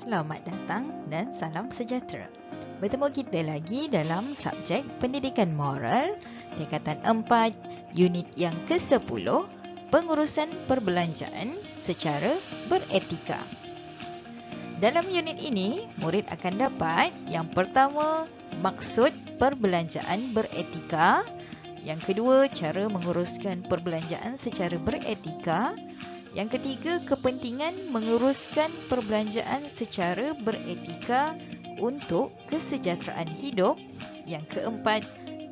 Selamat datang dan salam sejahtera. Bertemu kita lagi dalam subjek Pendidikan Moral, tingkatan 4, unit yang ke-10, pengurusan perbelanjaan secara beretika. Dalam unit ini, murid akan dapat yang pertama, maksud perbelanjaan beretika. Yang kedua, cara menguruskan perbelanjaan secara beretika. Yang ketiga, kepentingan menguruskan perbelanjaan secara beretika untuk kesejahteraan hidup. Yang keempat,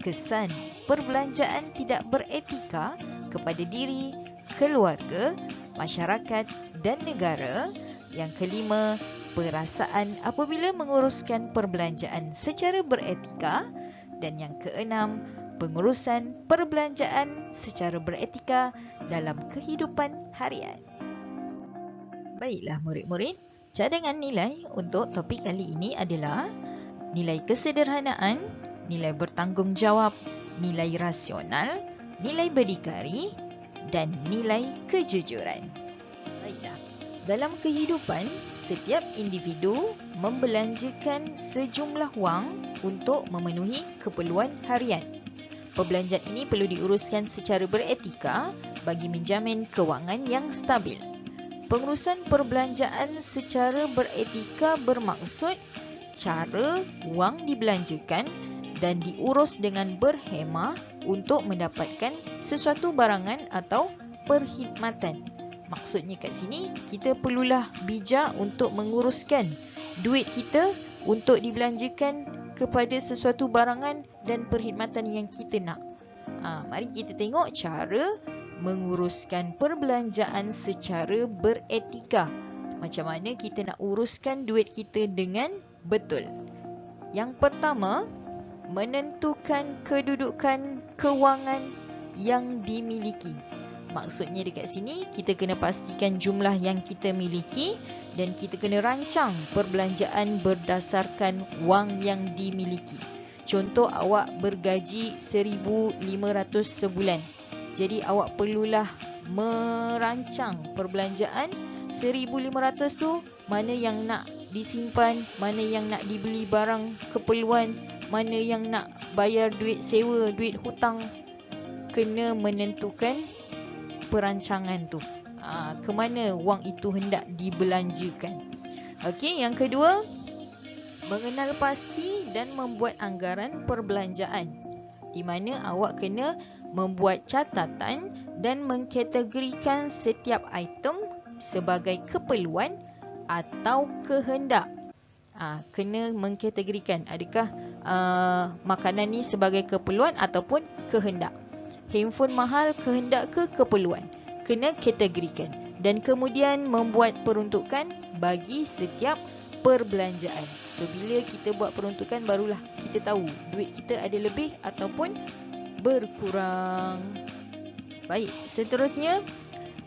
kesan perbelanjaan tidak beretika kepada diri, keluarga, masyarakat dan negara. Yang kelima, perasaan apabila menguruskan perbelanjaan secara beretika. Dan yang keenam, pengurusan perbelanjaan secara beretika dalam kehidupan harian. Baiklah murid-murid, cadangan nilai untuk topik kali ini adalah nilai kesederhanaan, nilai bertanggungjawab, nilai rasional, nilai berdikari dan nilai kejujuran. Baiklah, dalam kehidupan, setiap individu membelanjakan sejumlah wang untuk memenuhi keperluan harian. Perbelanjaan ini perlu diuruskan secara beretika bagi menjamin kewangan yang stabil. Pengurusan perbelanjaan secara beretika bermaksud cara wang dibelanjakan dan diurus dengan berhemah untuk mendapatkan sesuatu barangan atau perkhidmatan. Maksudnya kat sini, kita perlulah bijak untuk menguruskan duit kita untuk dibelanjakan kepada sesuatu barangan dan perkhidmatan yang kita nak. Mari kita tengok cara menguruskan perbelanjaan secara beretika. Macam mana kita nak uruskan duit kita dengan betul. Yang pertama, menentukan kedudukan kewangan yang dimiliki. Maksudnya dekat sini, kita kena pastikan jumlah yang kita miliki dan kita kena rancang perbelanjaan berdasarkan wang yang dimiliki. Contoh, awak bergaji 1,500 sebulan. Jadi awak perlulah merancang perbelanjaan 1,500 tu, mana yang nak disimpan, mana yang nak dibeli barang keperluan, mana yang nak bayar duit sewa, duit hutang. Kena menentukan perancangan tu, ke mana wang itu hendak dibelanjakan. Okey, yang kedua, mengenal pasti dan membuat anggaran perbelanjaan, di mana awak kena membuat catatan dan mengkategorikan setiap item sebagai keperluan atau kehendak. Kena mengkategorikan adakah makanan ni sebagai keperluan ataupun kehendak. Handphone mahal, kehendak ke keperluan? Kena kategorikan. Dan kemudian membuat peruntukan bagi setiap perbelanjaan. So, bila kita buat peruntukan, barulah kita tahu duit kita ada lebih ataupun berkurang. Baik, seterusnya,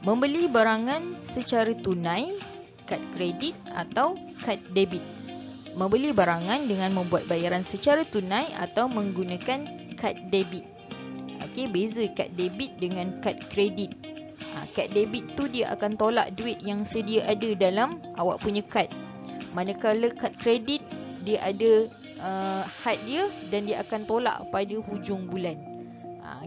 membeli barangan secara tunai, kad kredit atau kad debit. Membeli barangan dengan membuat bayaran secara tunai atau menggunakan kad debit. Okey, beza kad debit dengan kad kredit. Kad debit tu dia akan tolak duit yang sedia ada dalam awak punya kad. Manakala kad kredit, dia ada had dia dan dia akan tolak pada hujung bulan.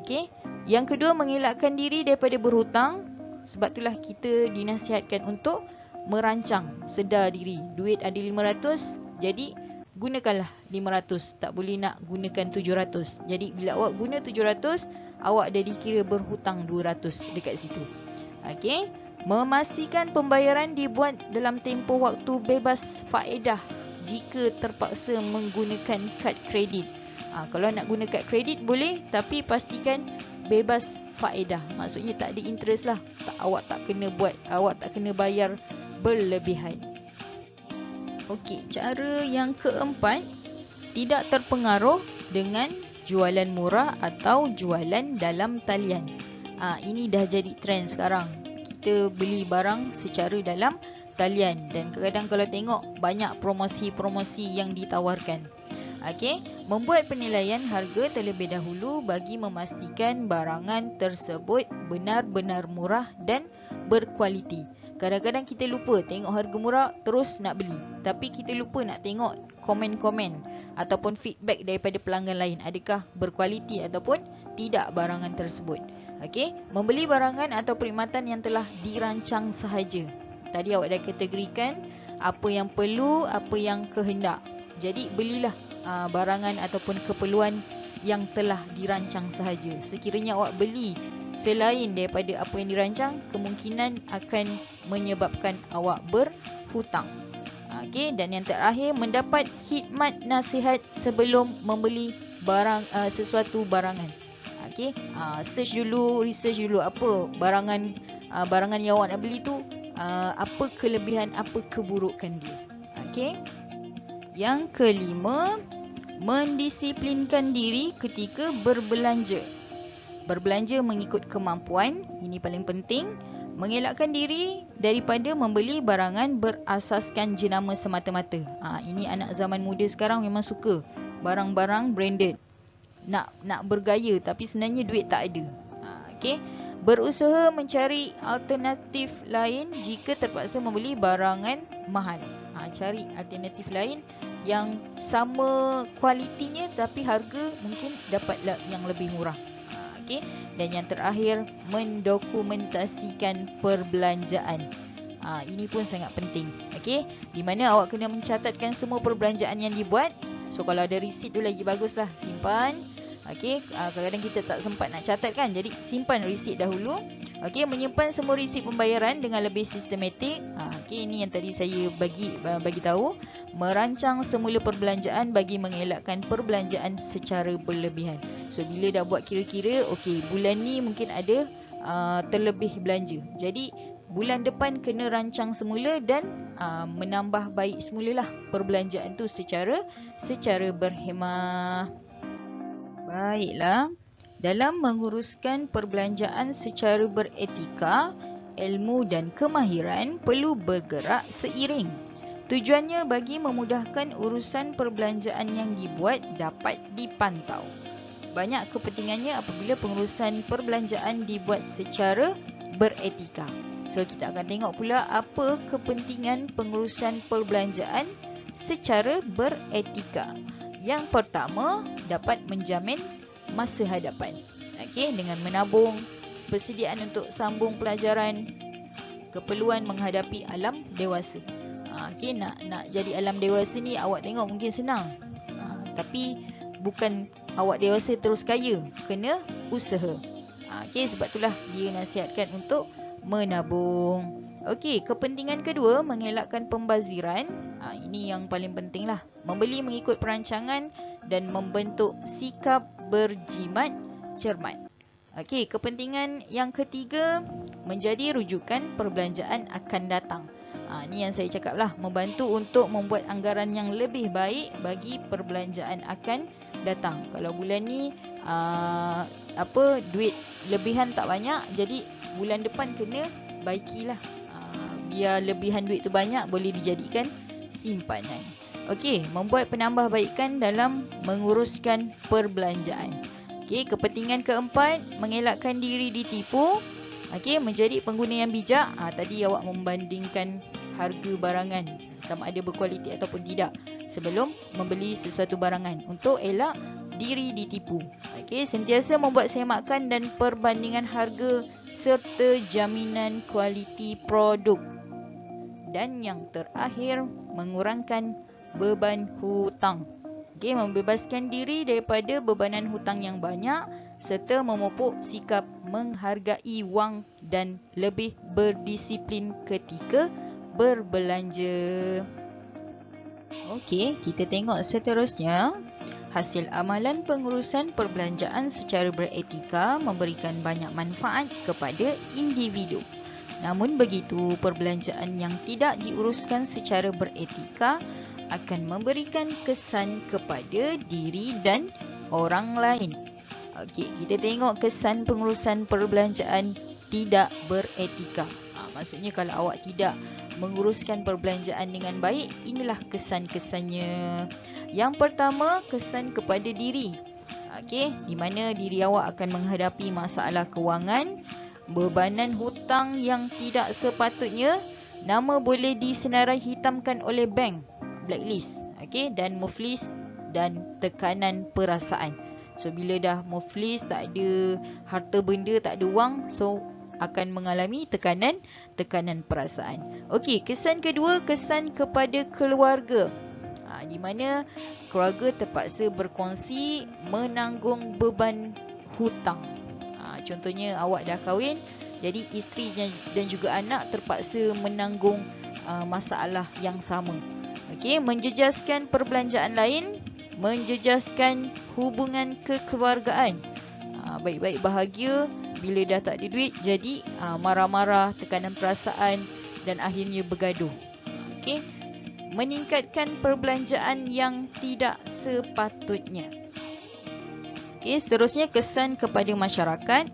Okey. Yang kedua, mengelakkan diri daripada berhutang. Sebab itulah kita dinasihatkan untuk merancang, sedar diri. Duit ada 500, jadi gunakanlah 500, tak boleh nak gunakan 700. Jadi bila awak guna 700, awak dah dikira berhutang 200 dekat situ. Okey, memastikan pembayaran dibuat dalam tempoh waktu bebas faedah jika terpaksa menggunakan kad kredit. Kalau nak guna kad kredit boleh, tapi pastikan bebas faedah. Maksudnya tak ada interest lah. Awak tak kena bayar berlebihan. Okey, cara yang keempat, tidak terpengaruh dengan jualan murah atau jualan dalam talian. Ini dah jadi trend sekarang. Kita beli barang secara dalam talian dan kadang-kadang kalau tengok banyak promosi-promosi yang ditawarkan. Okey, membuat penilaian harga terlebih dahulu bagi memastikan barangan tersebut benar-benar murah dan berkualiti. Kadang-kadang kita lupa tengok harga murah terus nak beli. Tapi kita lupa nak tengok komen-komen ataupun feedback daripada pelanggan lain. Adakah berkualiti ataupun tidak barangan tersebut. Okey, membeli barangan atau perkhidmatan yang telah dirancang sahaja. Tadi awak dah kategorikan apa yang perlu, apa yang kehendak. Jadi belilah barangan ataupun keperluan yang telah dirancang sahaja. Sekiranya awak beli selain daripada apa yang dirancang, kemungkinan akan menyebabkan awak berhutang. Okey, dan yang terakhir, mendapat khidmat nasihat sebelum membeli sesuatu barangan. Okey, search dulu, research dulu apa barangan yang awak nak beli tu, apa kelebihan, apa keburukan dia. Okey. Yang kelima, mendisiplinkan diri ketika berbelanja. Berbelanja mengikut kemampuan, ini paling penting. Mengelakkan diri daripada membeli barangan berasaskan jenama semata-mata. Ini anak zaman muda sekarang memang suka barang-barang branded. Nak bergaya tapi sebenarnya duit tak ada. Okey. Berusaha mencari alternatif lain jika terpaksa membeli barangan mahal. Cari alternatif lain yang sama kualitinya tapi harga mungkin dapatlah yang lebih murah. Okey. Dan yang terakhir, mendokumentasikan perbelanjaan. Ini pun sangat penting. Okey, di mana awak kena mencatatkan semua perbelanjaan yang dibuat. So kalau ada resit tu lagi baguslah, simpan. Okey, kadang-kadang kita tak sempat nak catat kan, jadi simpan resit dahulu. Okey, menyimpan semua resit pembayaran dengan lebih sistematik. Okey, ini yang tadi saya bagi tahu. Merancang semula perbelanjaan bagi mengelakkan perbelanjaan secara berlebihan. So bila dah buat kira-kira, okey, bulan ni mungkin ada terlebih belanja. Jadi bulan depan kena rancang semula dan menambah baik semulalah perbelanjaan tu secara berhemah. Baiklah, dalam menguruskan perbelanjaan secara beretika, ilmu dan kemahiran perlu bergerak seiring. Tujuannya bagi memudahkan urusan perbelanjaan yang dibuat dapat dipantau. Banyak kepentingannya apabila pengurusan perbelanjaan dibuat secara beretika. So kita akan tengok pula apa kepentingan pengurusan perbelanjaan secara beretika. Yang pertama, dapat menjamin masa hadapan. Okey, dengan menabung, persediaan untuk sambung pelajaran, keperluan menghadapi alam dewasa. Okey, nak jadi alam dewasa ni awak tengok mungkin senang. Tapi bukan awak dewasa terus kaya, kena usaha. Okey, sebab itulah dia nasihatkan untuk menabung. Okey, kepentingan kedua, mengelakkan pembaziran. Ini yang paling penting lah. Membeli mengikut perancangan dan membentuk sikap berjimat cermat. Okey, kepentingan yang ketiga, menjadi rujukan perbelanjaan akan datang. Ini yang saya cakap lah, membantu untuk membuat anggaran yang lebih baik bagi perbelanjaan akan datang. Kalau bulan ni duit lebihan tak banyak, jadi bulan depan kena baikilah. Biar lebihan duit tu banyak, boleh dijadikan simpanan. Okey, membuat penambahbaikan dalam menguruskan perbelanjaan. Okey, kepentingan keempat, mengelakkan diri ditipu. Okey, menjadi pengguna yang bijak. Tadi awak membandingkan harga barangan sama ada berkualiti ataupun tidak sebelum membeli sesuatu barangan untuk elak diri ditipu. Okey, sentiasa membuat semakan dan perbandingan harga serta jaminan kualiti produk. Dan yang terakhir, mengurangkan beban hutang. Okey, membebaskan diri daripada bebanan hutang yang banyak serta memupuk sikap menghargai wang dan lebih berdisiplin ketika berbelanja. Okey, kita tengok seterusnya. Hasil amalan pengurusan perbelanjaan secara beretika memberikan banyak manfaat kepada individu. Namun begitu, perbelanjaan yang tidak diuruskan secara beretika akan memberikan kesan kepada diri dan orang lain. Okey, kita tengok kesan pengurusan perbelanjaan tidak beretika. Maksudnya kalau awak tidak menguruskan perbelanjaan dengan baik, inilah kesan-kesannya. Yang pertama, kesan kepada diri. Okey, di mana diri awak akan menghadapi masalah kewangan, bebanan hutang yang tidak sepatutnya, nama boleh disenarai hitamkan oleh bank, blacklist, okey, dan muflis dan tekanan perasaan. So bila dah muflis, tak ada harta benda, tak ada wang, so akan mengalami tekanan perasaan. Okey, kesan kedua, kesan kepada keluarga. Di mana keluarga terpaksa berkongsi menanggung beban hutang. Contohnya awak dah kahwin, jadi isteri dan juga anak terpaksa menanggung masalah yang sama. Okey, menjejaskan perbelanjaan lain, menjejaskan hubungan kekeluargaan. Baik-baik bahagia, bila dah tak ada duit, jadi marah-marah, tekanan perasaan dan akhirnya bergaduh. Okey, meningkatkan perbelanjaan yang tidak sepatutnya. Okey, seterusnya kesan kepada masyarakat,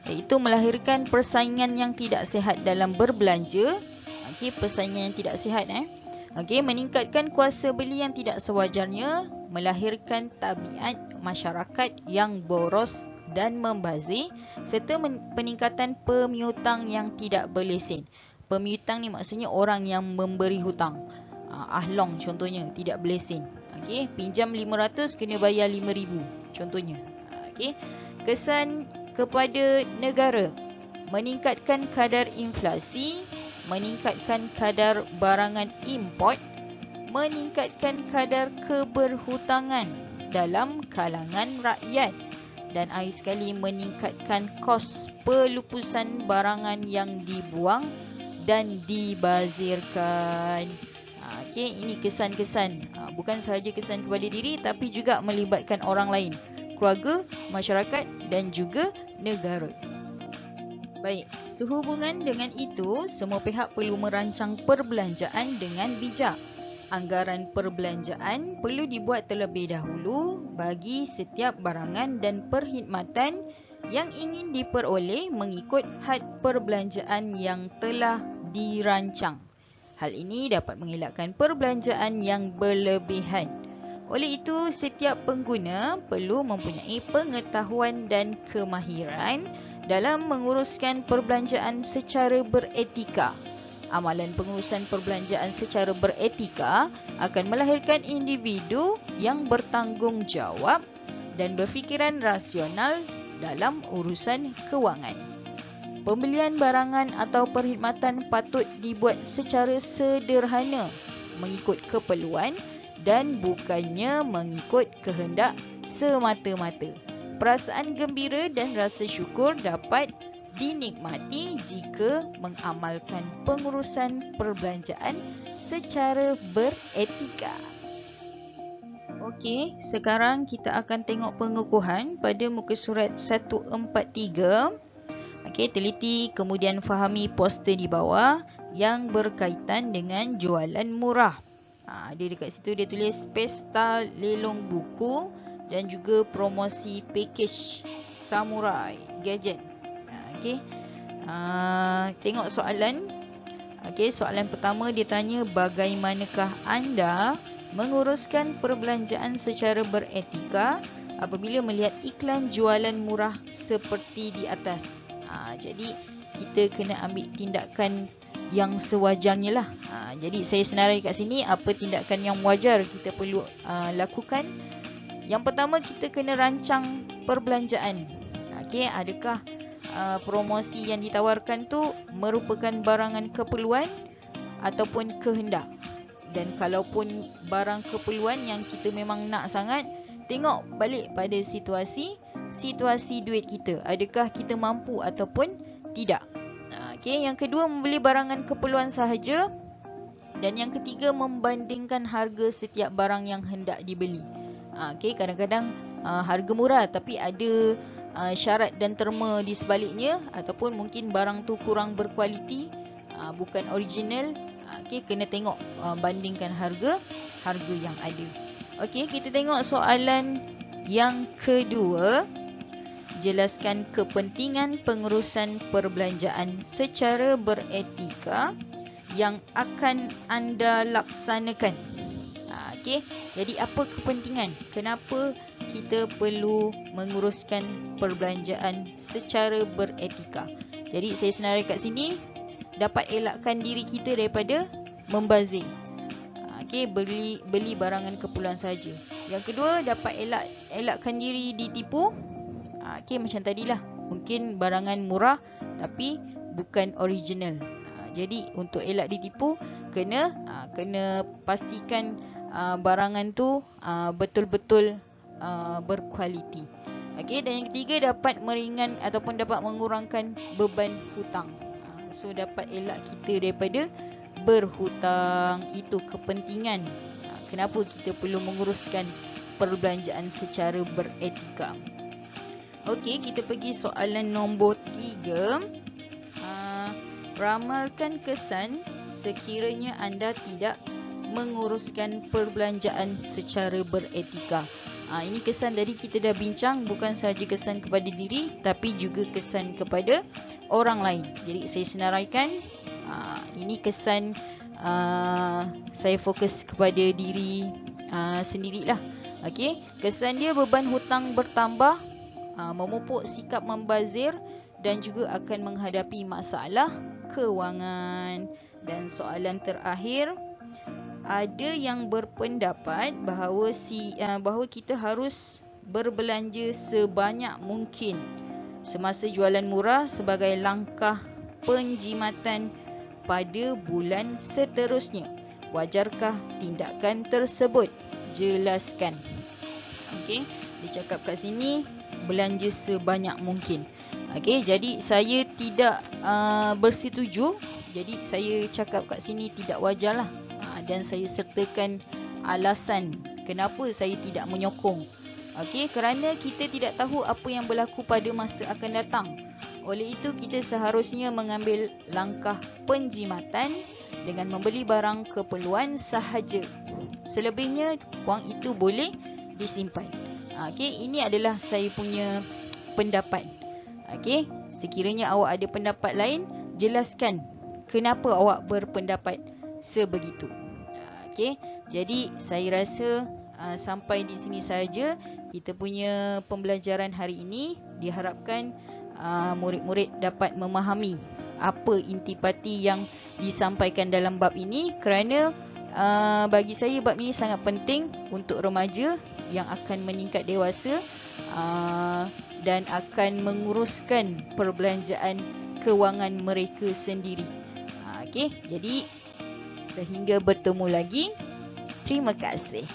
iaitu melahirkan persaingan yang tidak sihat dalam berbelanja. Okey, persaingan yang tidak sihat. Okey, meningkatkan kuasa beli yang tidak sewajarnya, melahirkan tabiat masyarakat yang boros dan membazir, serta peningkatan pemiutang yang tidak berlesen. Pemiutang ni maksudnya orang yang memberi hutang. Ahlong contohnya, tidak berlesen. Okey, pinjam 500 kena bayar 5,000 contohnya. Okey, kesan kepada negara, meningkatkan kadar inflasi, meningkatkan kadar barangan import, meningkatkan kadar keberhutangan dalam kalangan rakyat, dan akhir sekali meningkatkan kos pelupusan barangan yang dibuang dan dibazirkan. Okey, ini kesan-kesan. Bukan sahaja kesan kepada diri, tapi juga melibatkan orang lain, keluarga, masyarakat dan juga negara. Baik, sehubungan dengan itu, semua pihak perlu merancang perbelanjaan dengan bijak. Anggaran perbelanjaan perlu dibuat terlebih dahulu bagi setiap barangan dan perkhidmatan yang ingin diperoleh mengikut had perbelanjaan yang telah dirancang. Hal ini dapat mengelakkan perbelanjaan yang berlebihan. Oleh itu, setiap pengguna perlu mempunyai pengetahuan dan kemahiran dalam menguruskan perbelanjaan secara beretika. Amalan pengurusan perbelanjaan secara beretika akan melahirkan individu yang bertanggungjawab dan berfikiran rasional dalam urusan kewangan. Pembelian barangan atau perkhidmatan patut dibuat secara sederhana, mengikut keperluan dan bukannya mengikut kehendak semata-mata. Perasaan gembira dan rasa syukur dapat dinikmati jika mengamalkan pengurusan perbelanjaan secara beretika. Okey, sekarang kita akan tengok pengukuhan pada muka surat 143. Okey, teliti kemudian fahami poster di bawah yang berkaitan dengan jualan murah. Dia dekat situ dia tulis pesta lelong buku dan juga promosi package samurai gadget. Okey. Tengok soalan. Okey, soalan pertama dia tanya bagaimanakah anda menguruskan perbelanjaan secara beretika apabila melihat iklan jualan murah seperti di atas. Jadi kita kena ambil tindakan yang sewajarnya lah. Jadi saya senarai kat sini apa tindakan yang wajar kita perlu lakukan. Yang pertama, kita kena rancang perbelanjaan. Okey, adakah promosi yang ditawarkan tu merupakan barangan keperluan ataupun kehendak? Dan kalaupun barang keperluan yang kita memang nak sangat, tengok balik pada situasi duit kita. Adakah kita mampu ataupun tidak? Okey, yang kedua, membeli barangan keperluan sahaja. Dan yang ketiga, membandingkan harga setiap barang yang hendak dibeli. Okey, kadang-kadang harga murah tapi ada syarat dan terma di sebaliknya, ataupun mungkin barang tu kurang berkualiti, bukan original. Okey, kena tengok bandingkan harga yang ada. Okey, kita tengok soalan yang kedua. Jelaskan kepentingan pengurusan perbelanjaan secara beretika yang akan anda laksanakan. Okey, jadi apa kepentingan? Kenapa kita perlu menguruskan perbelanjaan secara beretika? Jadi saya senarai kat sini, dapat elakkan diri kita daripada membazir. Okey, beli barangan keperluan saja. Yang kedua, dapat elakkan diri ditipu. Okey, macam tadilah. Mungkin barangan murah tapi bukan original. Jadi untuk elak ditipu, kena pastikan barangan tu betul-betul berkualiti. Okey, dan yang ketiga, dapat meringan ataupun dapat mengurangkan beban hutang. So dapat elak kita daripada berhutang. Itu kepentingan kenapa kita perlu menguruskan perbelanjaan secara beretika. Okey, kita pergi soalan nombor 3. Ramalkan kesan sekiranya anda tidak menguruskan perbelanjaan secara beretika. Ini kesan tadi kita dah bincang, bukan sahaja kesan kepada diri tapi juga kesan kepada orang lain. Jadi saya senaraikan, ini kesan saya fokus kepada diri sendirilah. Okey, kesan dia beban hutang bertambah, memupuk sikap membazir dan juga akan menghadapi masalah kewangan. Dan soalan terakhir, ada yang berpendapat bahawa kita harus berbelanja sebanyak mungkin semasa jualan murah sebagai langkah penjimatan pada bulan seterusnya. Wajarkah tindakan tersebut? Jelaskan. Okey, dia cakap kat sini belanja sebanyak mungkin. Okey, jadi saya tidak bersetuju. Jadi saya cakap kat sini tidak wajarlah. Dan saya sertakan alasan kenapa saya tidak menyokong. Okey, kerana kita tidak tahu apa yang berlaku pada masa akan datang. Oleh itu, kita seharusnya mengambil langkah penjimatan dengan membeli barang keperluan sahaja. Selebihnya, wang itu boleh disimpan. Okey, ini adalah saya punya pendapat. Okey, sekiranya awak ada pendapat lain, jelaskan kenapa awak berpendapat sebegitu. Okey, jadi saya rasa sampai di sini saja kita punya pembelajaran hari ini. Diharapkan murid-murid dapat memahami apa intipati yang disampaikan dalam bab ini, kerana bagi saya bab ini sangat penting untuk remaja yang akan meningkat dewasa dan akan menguruskan perbelanjaan kewangan mereka sendiri. Okey, jadi sehingga bertemu lagi. Terima kasih.